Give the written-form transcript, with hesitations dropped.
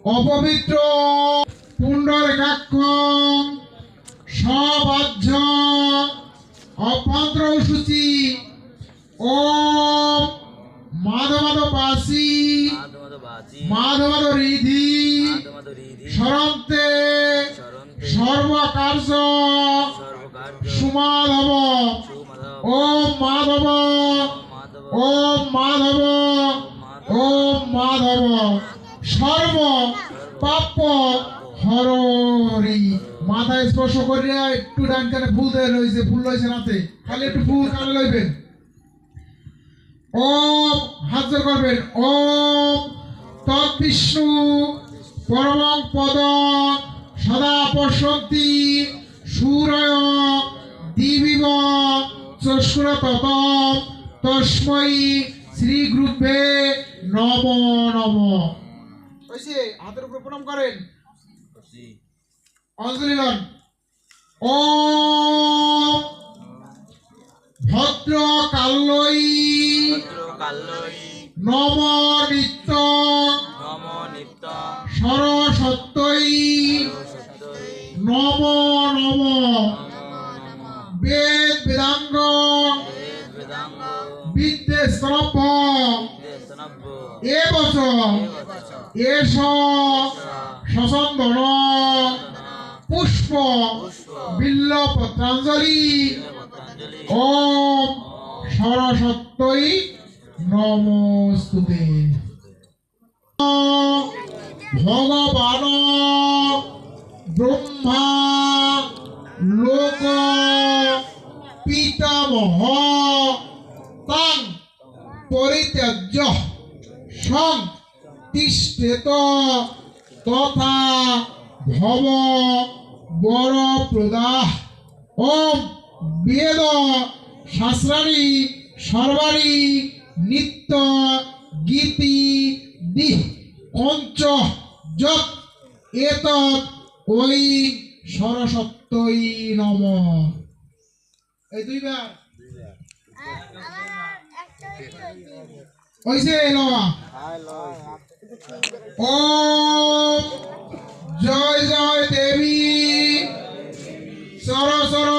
অপবিত্র পুণ্ডরেকাক্ষ সবাহ্য অভ্যন্তর সূচি ওম মাধবাদবাসী মাধবাদ রিধি সরন্তে সর্বকার্য সুমাধব ওম মাধব ওম মাধব ওম মাধব সর্ব পাপ হরি। মাথায় স্পর্শ করিয়া একটু ডান কানে ফুল দেওয়া রয়েছে, ফুল রয়েছে রাতে, খালি একটু ফুল কানে লইবেন। ওম হাত জোড় করবেন। ওম তৎবিষ্ণু পরমং পদ সদা পশ্যন্তি সূরয় দিবিব চক্ষুরতত তস্मै শ্রী গুরুভ্যে নমো নমঃ। হইছে, হাতের উপরে প্রণাম করেন, অঞ্জলি লন। ওম ভদ্র কাল্যই নম নিত্য সরস্বত্যই নম নম বেদ বেদাঙ্গ বিদ্যে স্তনভ এবচ এষ সচন্দন পুষ্প বিল্লপত্রাঞ্জলি ওম সরস্বত্যই নমস্তুতে। ভগবান ব্রহ্মা লোক পিতামহ তাং পরিত্যাজ্য সং তিষ্ঠেত তথা ভব বর প্রদাহ। ওম বেদ শাস্ত্রাণি সর্বাণি নিত্য গীতি দিহ পঞ্চ যৎ এতৎ ওই সরস্বত্যই নমঃ। এই দুইবার হইছে লওয়া। ওম জয় জয় দেবী সর সর